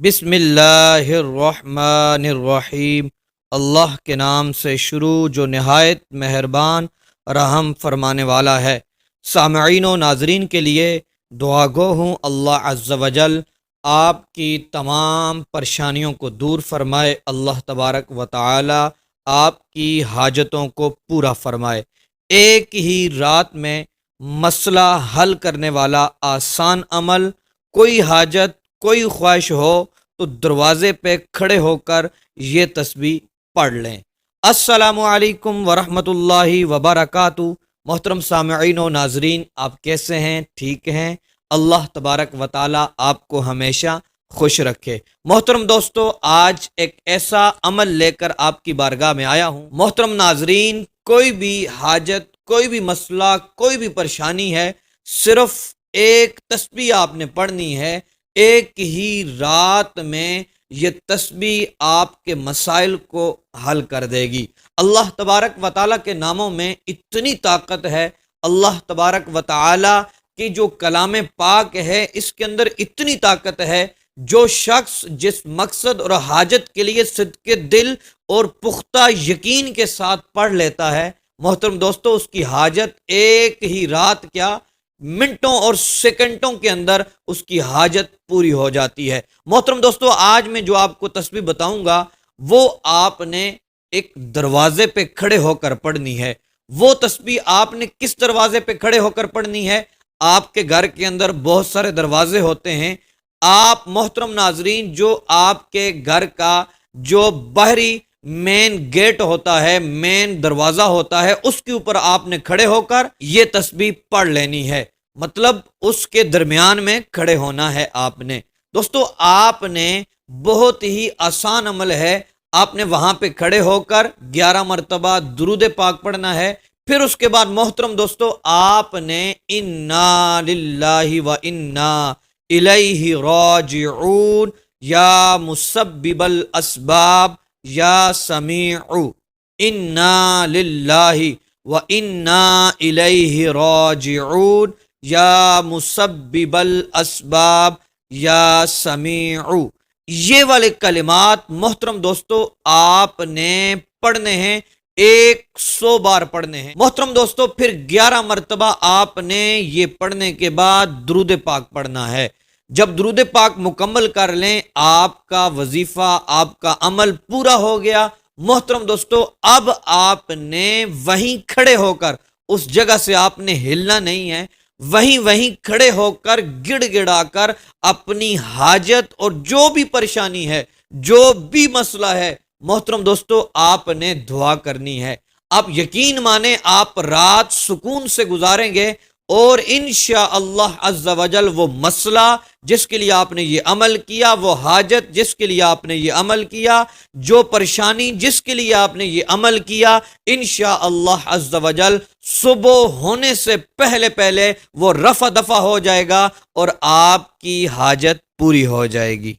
بسم اللہ الرحمن الرحیم۔ اللہ کے نام سے شروع جو نہایت مہربان رحم فرمانے والا ہے۔ سامعین و ناظرین کے لیے دعا گو ہوں اللہ عز و جل آپ کی تمام پریشانیوں کو دور فرمائے، اللہ تبارک و تعالی آپ کی حاجتوں کو پورا فرمائے۔ ایک ہی رات میں مسئلہ حل کرنے والا آسان عمل، کوئی حاجت کوئی خواہش ہو تو دروازے پہ کھڑے ہو کر یہ تسبیح پڑھ لیں۔ السلام علیکم ورحمۃ اللہ وبرکاتہ۔ محترم سامعین و ناظرین، آپ کیسے ہیں؟ ٹھیک ہیں؟ اللہ تبارک و تعالی آپ کو ہمیشہ خوش رکھے۔ محترم دوستو، آج ایک ایسا عمل لے کر آپ کی بارگاہ میں آیا ہوں۔ محترم ناظرین، کوئی بھی حاجت، کوئی بھی مسئلہ، کوئی بھی پریشانی ہے، صرف ایک تسبیح آپ نے پڑھنی ہے۔ ایک ہی رات میں یہ تسبیح آپ کے مسائل کو حل کر دے گی۔ اللہ تبارک و تعالیٰ کے ناموں میں اتنی طاقت ہے، اللہ تبارک و تعالیٰ کی جو کلام پاک ہے اس کے اندر اتنی طاقت ہے، جو شخص جس مقصد اور حاجت کے لیے صدق دل اور پختہ یقین کے ساتھ پڑھ لیتا ہے، محترم دوستو، اس کی حاجت ایک ہی رات کیا، منٹوں اور سیکنڈوں کے اندر اس کی حاجت پوری ہو جاتی ہے۔ محترم دوستو، آج میں جو آپ کو تسبیح بتاؤں گا وہ آپ نے ایک دروازے پہ کھڑے ہو کر پڑھنی ہے۔ وہ تسبیح آپ نے کس دروازے پہ کھڑے ہو کر پڑھنی ہے؟ آپ کے گھر کے اندر بہت سارے دروازے ہوتے ہیں۔ آپ محترم ناظرین، جو آپ کے گھر کا جو باہری مین گیٹ ہوتا ہے، مین دروازہ ہوتا ہے، اس کے اوپر آپ نے کھڑے ہو کر یہ تسبیح پڑھ لینی ہے۔ مطلب اس کے درمیان میں کھڑے ہونا ہے آپ نے۔ دوستو، آپ نے بہت ہی آسان عمل ہے، آپ نے وہاں پہ کھڑے ہو کر 11 مرتبہ درود پاک پڑھنا ہے۔ پھر اس کے بعد محترم دوستو، آپ نے انا للہ و انا الیہ راجعون، یا مسبب الاسباب یا سمیع، انا للہ و انا الیہ راجعون یا مسبب الاسباب یا سمیع، یہ والے کلمات محترم دوستو آپ نے پڑھنے ہیں، 100 بار پڑھنے ہیں۔ محترم دوستو، پھر 11 مرتبہ آپ نے یہ پڑھنے کے بعد درود پاک پڑھنا ہے۔ جب درود پاک مکمل کر لیں، آپ کا وظیفہ، آپ کا عمل پورا ہو گیا۔ محترم دوستو، اب آپ نے وہیں کھڑے ہو کر، اس جگہ سے آپ نے ہلنا نہیں ہے، وہیں کھڑے ہو کر گڑ گڑا کر اپنی حاجت اور جو بھی پریشانی ہے، جو بھی مسئلہ ہے، محترم دوستو آپ نے دعا کرنی ہے۔ آپ یقین مانیں، آپ رات سکون سے گزاریں گے، اور انشاءاللہ عز و جل وہ مسئلہ جس کے لیے آپ نے یہ عمل کیا، وہ حاجت جس کے لیے آپ نے یہ عمل کیا، جو پریشانی جس کے لیے آپ نے یہ عمل کیا، انشاءاللہ عز و جل صبح ہونے سے پہلے وہ رفع دفع ہو جائے گا اور آپ کی حاجت پوری ہو جائے گی۔